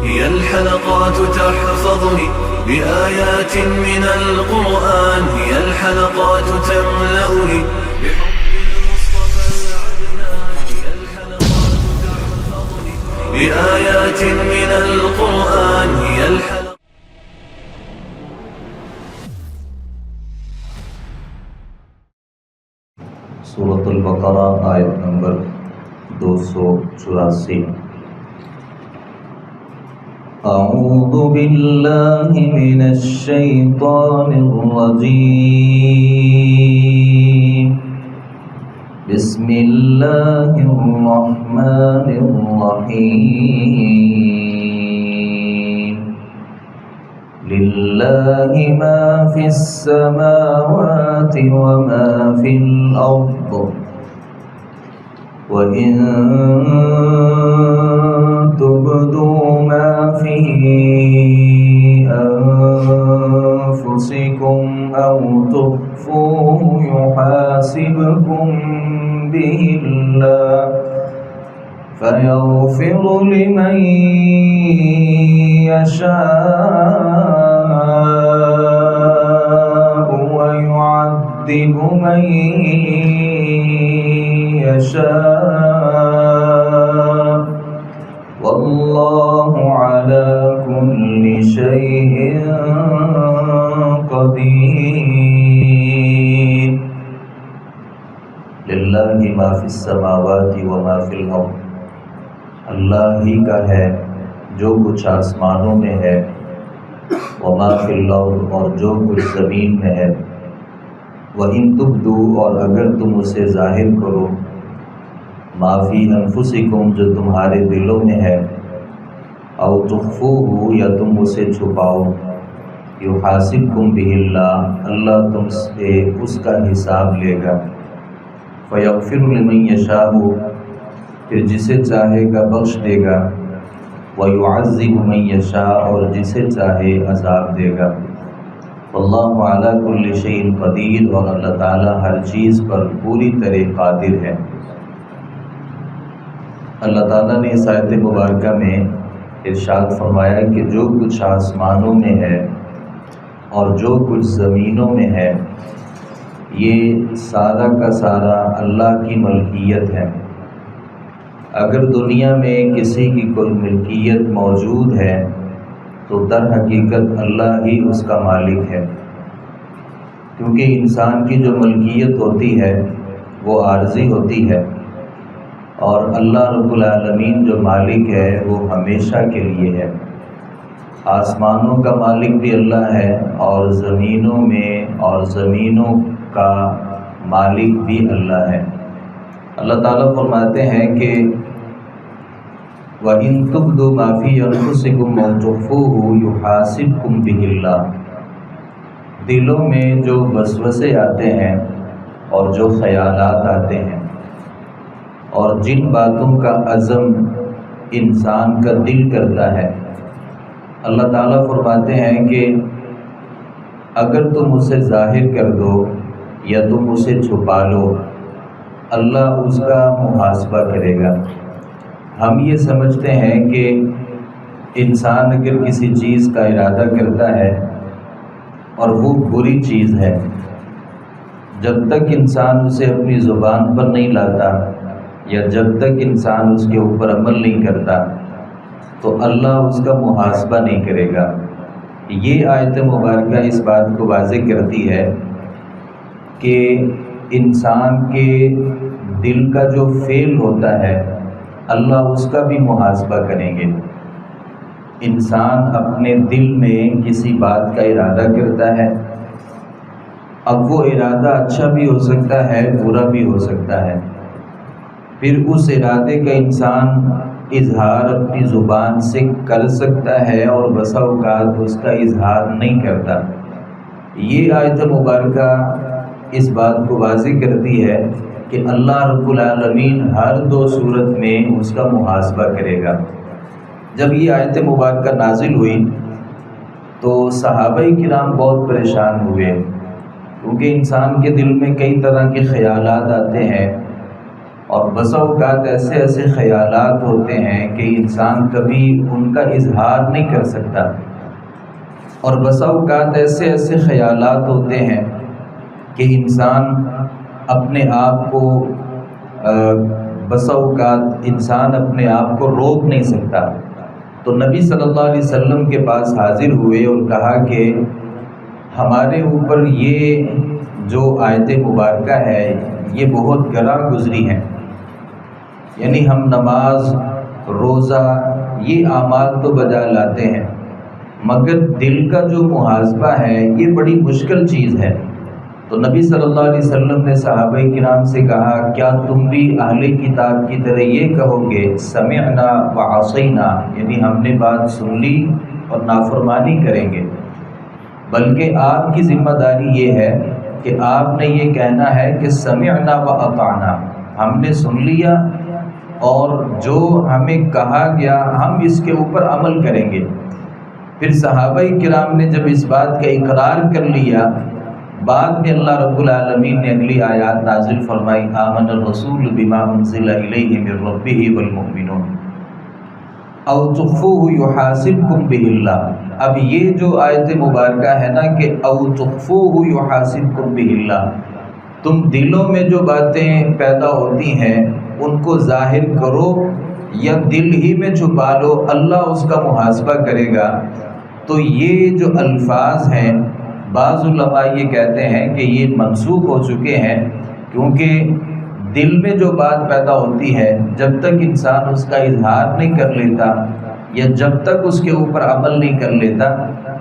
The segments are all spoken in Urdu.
هي الحلقات تحفظني بآيات من القرآن، هي الحلقات تملأني بحب المصطفى العدنان، هي الحلقات تحفظني بآيات من القرآن، هي الحلقات. سورۃ البقرہ آیت نمبر 284. اعوذ باللہ من الشیطان الرجیم، بسم اللہ الرحمن الرحیم. للہ ما فی السماوات وما فی الارض، وَإِن تُبْدُوا مَا فِي أَنفُسِكُمْ أَوْ تُخْفُوهُ يُحَاسِبْكُم بِهِ اللَّهُ فَيَغْفِرُ لِمَن يَشَاءُ وَيُعَذِّبُ مَن يشاء، واللہ علی کل شیء قدیر. للہ ما فی السماوات وما فی الارض، اللہ ہی کا ہے جو کچھ آسمانوں میں ہے، وما فی الارض اور جو کچھ زمین میں ہے. وَإِن تُبْدُوا اور اگر تم اسے ظاہر کرو، ما فی انفسکم جو تمہارے دلوں میں ہے، او تخفوہ یا تم اسے چھپاؤ، یحاسبکم بہ اللہ اللہ تم سے اس کا حساب لے گا. فیغفر لمن یشاء پھر جسے چاہے گا بخش دے گا، ویعذب من یشاء اور جسے چاہے عذاب دے گا. واللہ علی کل شیء قدیر اور اللہ تعالیٰ ہر چیز پر پوری طرح قادر ہے. اللہ تعالیٰ نے اس آیت مبارکہ میں ارشاد فرمایا کہ جو کچھ آسمانوں میں ہے اور جو کچھ زمینوں میں ہے، یہ سارا کا سارا اللہ کی ملکیت ہے. اگر دنیا میں کسی کی کوئی ملکیت موجود ہے تو در حقیقت اللہ ہی اس کا مالک ہے، کیونکہ انسان کی جو ملکیت ہوتی ہے وہ عارضی ہوتی ہے، اور اللہ رب العالمین جو مالک ہے وہ ہمیشہ کے لیے ہے. آسمانوں کا مالک بھی اللہ ہے اور زمینوں میں اور زمینوں کا مالک بھی اللہ ہے. اللہ تعالیٰ فرماتے ہیں کہ وَإِن تُبْدُوا مَا فِي أَنفُسِكُمْ أَوْ تُخْفُوهُ يُحَاسِبْكُم بِهِ اللَّهُ. دلوں میں جو وسوسے آتے ہیں اور جو خیالات آتے ہیں اور جن باتوں کا عزم انسان کا دل کرتا ہے، اللہ تعالیٰ فرماتے ہیں کہ اگر تم اسے ظاہر کر دو یا تم اسے چھپا لو، اللہ اس کا محاسبہ کرے گا. ہم یہ سمجھتے ہیں کہ انسان اگر کسی چیز کا ارادہ کرتا ہے اور وہ بری چیز ہے، جب تک انسان اسے اپنی زبان پر نہیں لاتا یا جب تک انسان اس کے اوپر عمل نہیں کرتا تو اللہ اس کا محاسبہ نہیں کرے گا. یہ آیت مبارکہ اس بات کو واضح کرتی ہے کہ انسان کے دل کا جو فعل ہوتا ہے اللہ اس کا بھی محاسبہ کریں گے. انسان اپنے دل میں کسی بات کا ارادہ کرتا ہے، اب وہ ارادہ اچھا بھی ہو سکتا ہے برا بھی ہو سکتا ہے، پھر اس ارادے کا انسان اظہار اپنی زبان سے کر سکتا ہے اور بسا اوقات اس کا اظہار نہیں کرتا. یہ آیت مبارکہ اس بات کو واضح کرتی ہے کہ اللہ رب العالمین ہر دو صورت میں اس کا محاسبہ کرے گا. جب یہ آیت مبارکہ نازل ہوئی تو صحابہ کرام بہت پریشان ہوئے، کیونکہ انسان کے دل میں کئی طرح کے خیالات آتے ہیں اور بسا اوقات ایسے ایسے خیالات ہوتے ہیں کہ انسان کبھی ان کا اظہار نہیں کر سکتا، اور بسا اوقات ایسے ایسے خیالات ہوتے ہیں کہ انسان اپنے آپ کو بسا اوقات انسان اپنے آپ کو روک نہیں سکتا۔ تو نبی صلی اللہ علیہ وسلم کے پاس حاضر ہوئے اور کہا کہ ہمارے اوپر یہ جو آیت مبارکہ ہے یہ بہت گراں گزری ہے، یعنی ہم نماز روزہ یہ اعمال تو بجا لاتے ہیں، مگر دل کا جو محاسبہ ہے یہ بڑی مشکل چیز ہے۔ تو نبی صلی اللہ علیہ وسلم نے صحابہ کرام سے کہا کیا تم بھی اہل کتاب کی طرح یہ کہو گے سمعنا وعصینا، یعنی ہم نے بات سن لی اور نافرمانی کریں گے؟ بلکہ آپ کی ذمہ داری یہ ہے کہ آپ نے یہ کہنا ہے کہ سمعنا واطعنا، ہم نے سن لیا اور جو ہمیں کہا گیا ہم اس کے اوپر عمل کریں گے۔ پھر صحابہ کرام نے جب اس بات کا اقرار کر لیا، بعد میں اللہ رب العالمین نے اگلی آیات نازل فرمائی آمن الرسول بما انزل الیہ من ربہ والمؤمنون او تخفوہ یحاسبکم بہ اللہ۔ اب یہ جو آیت مبارکہ ہے نا کہ او تخفوہ یحاسبکم بہ اللہ، تم دلوں میں جو باتیں پیدا ہوتی ہیں ان کو ظاہر کرو یا دل ہی میں چھپا لو، اللہ اس کا محاسبہ کرے گا۔ تو یہ جو الفاظ ہیں بعض علماء یہ کہتے ہیں کہ یہ منسوخ ہو چکے ہیں، کیونکہ دل میں جو بات پیدا ہوتی ہے جب تک انسان اس کا اظہار نہیں کر لیتا یا جب تک اس کے اوپر عمل نہیں کر لیتا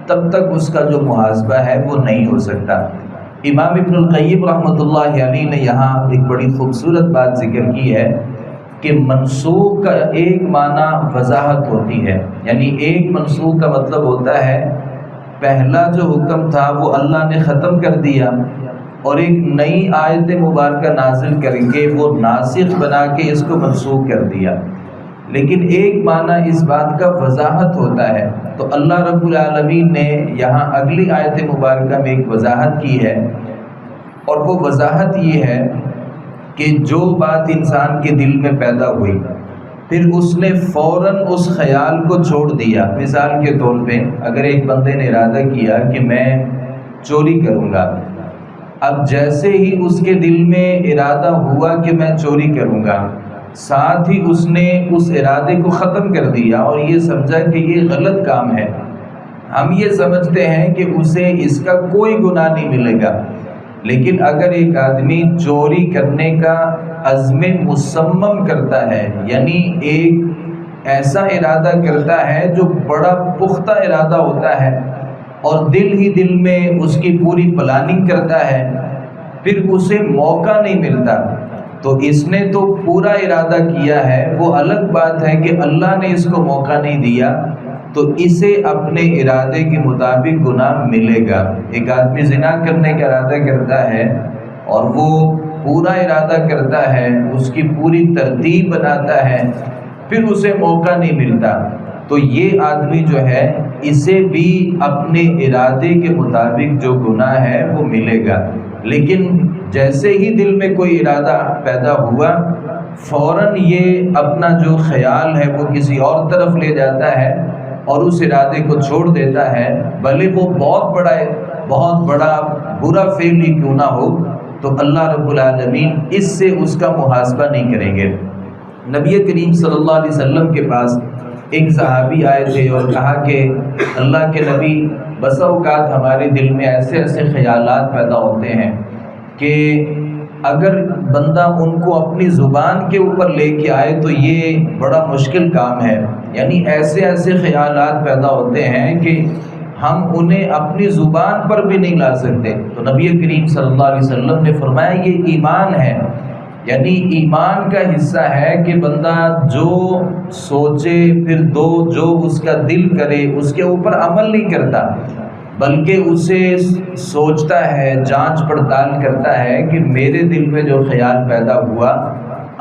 تب تک اس کا جو محاسبہ ہے وہ نہیں ہو سکتا۔ امام ابن القیم رحمۃ اللہ علیہ نے یہاں ایک بڑی خوبصورت بات ذکر کی ہے کہ منسوخ کا ایک معنی وضاحت ہوتی ہے، یعنی ایک منسوخ کا مطلب ہوتا ہے پہلا جو حکم تھا وہ اللہ نے ختم کر دیا اور ایک نئی آیت مبارکہ نازل کر کے وہ ناسخ بنا کے اس کو منسوخ کر دیا۔ لیکن ایک معنی اس بات کا وضاحت ہوتا ہے، تو اللہ رب العالمین نے یہاں اگلی آیت مبارکہ میں ایک وضاحت کی ہے، اور وہ وضاحت یہ ہے کہ جو بات انسان کے دل میں پیدا ہوئی پھر اس نے فوراً اس خیال کو چھوڑ دیا۔ مثال کے طور پہ اگر ایک بندے نے ارادہ کیا کہ میں چوری کروں گا، اب جیسے ہی اس کے دل میں ارادہ ہوا کہ میں چوری کروں گا، ساتھ ہی اس نے اس ارادے کو ختم کر دیا اور یہ سمجھا کہ یہ غلط کام ہے۔ ہم یہ سمجھتے ہیں کہ اسے اس کا کوئی گناہ نہیں ملے گا، لیکن اگر ایک آدمی چوری کرنے کا عزم مصمم کرتا ہے، یعنی ایک ایسا ارادہ کرتا ہے جو بڑا پختہ ارادہ ہوتا ہے اور دل ہی دل میں اس کی پوری پلاننگ کرتا ہے، پھر اسے موقع نہیں ملتا، تو اس نے تو پورا ارادہ کیا ہے، وہ الگ بات ہے کہ اللہ نے اس کو موقع نہیں دیا، تو اسے اپنے ارادے کے مطابق گناہ ملے گا۔ ایک آدمی زنا کرنے کا ارادہ کرتا ہے اور وہ پورا ارادہ کرتا ہے، اس کی پوری ترتیب بناتا ہے، پھر اسے موقع نہیں ملتا، تو یہ آدمی جو ہے اسے بھی اپنے ارادے کے مطابق جو گناہ ہے وہ ملے گا۔ لیکن جیسے ہی دل میں کوئی ارادہ پیدا ہوا، فوراً یہ اپنا جو خیال ہے وہ کسی اور طرف لے جاتا ہے اور اس ارادے کو چھوڑ دیتا ہے، بھلے وہ بہت بڑا برا فعل ہی کیوں نہ ہو، تو اللہ رب العالمین اس سے اس کا محاسبہ نہیں کریں گے۔ نبی کریم صلی اللہ علیہ وسلم کے پاس ایک صحابی آئے تھے اور کہا کہ اللہ کے نبی، بسا اوقات ہمارے دل میں ایسے ایسے خیالات پیدا ہوتے ہیں کہ اگر بندہ ان کو اپنی زبان کے اوپر لے کے آئے تو یہ بڑا مشکل کام ہے، یعنی ایسے ایسے خیالات پیدا ہوتے ہیں کہ ہم انہیں اپنی زبان پر بھی نہیں لا سکتے۔ تو نبی کریم صلی اللہ علیہ وسلم نے فرمایا یہ ایمان ہے، یعنی ایمان کا حصہ ہے کہ بندہ جو سوچے پھر جو اس کا دل کرے اس کے اوپر عمل نہیں کرتا، بلکہ اسے سوچتا ہے، جانچ پڑتال کرتا ہے کہ میرے دل میں جو خیال پیدا ہوا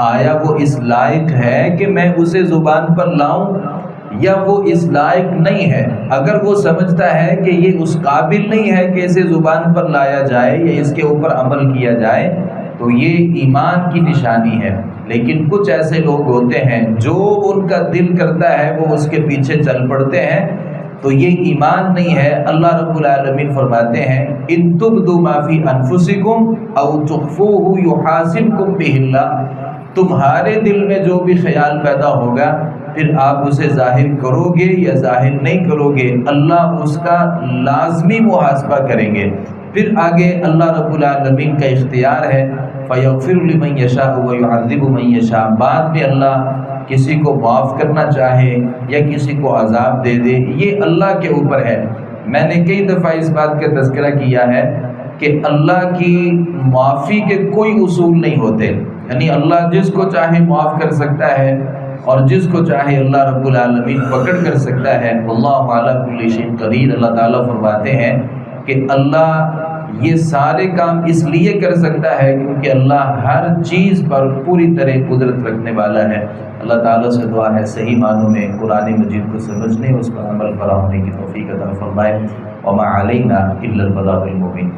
آیا وہ اس لائق ہے کہ میں اسے زبان پر لاؤں یا وہ اس لائق نہیں ہے۔ اگر وہ سمجھتا ہے کہ یہ اس قابل نہیں ہے کہ اسے زبان پر لایا جائے یا اس کے اوپر عمل کیا جائے، تو یہ ایمان کی نشانی ہے۔ لیکن کچھ ایسے لوگ ہوتے ہیں جو ان کا دل کرتا ہے وہ اس کے پیچھے چل پڑتے ہیں، تو یہ ایمان نہیں ہے۔ اللہ رب العالمین فرماتے ہیں ان تبدوا ما فی انفسکم او تخفوہ یحاسبکم بہ اللہ، تمہارے دل میں جو بھی خیال پیدا ہوگا پھر آپ اسے ظاہر کرو گے یا ظاہر نہیں کرو گے، اللہ اس کا لازمی محاسبہ کریں گے۔ پھر آگے اللہ رب العالمین کا اختیار ہے فَيَغْفِرُ لِمَنْ يَشَاءُ وَيُعَذِّبُ مَنْ يَشَاءُ، بعد میں اللہ کسی کو معاف کرنا چاہے یا کسی کو عذاب دے دے، یہ اللہ کے اوپر ہے۔ میں نے کئی دفعہ اس بات کا تذکرہ کیا ہے کہ اللہ کی معافی کے کوئی اصول نہیں ہوتے، یعنی اللہ جس کو چاہے معاف کر سکتا ہے اور جس کو چاہے اللہ رب العالمین پکڑ کر سکتا ہے۔ واللہ علی کل شیء قدیر، اللہ تعالیٰ فرماتے ہیں کہ اللہ یہ سارے کام اس لیے کر سکتا ہے کیونکہ اللہ ہر چیز پر پوری طرح قدرت رکھنے والا ہے۔ اللہ تعالیٰ سے دعا ہے صحیح معنوں میں قرآن مجید کو سمجھنے، اس پر عمل پیرا ہونے کی توفیق عطا فرمائے۔ وما علینا الا البلاغ المبین۔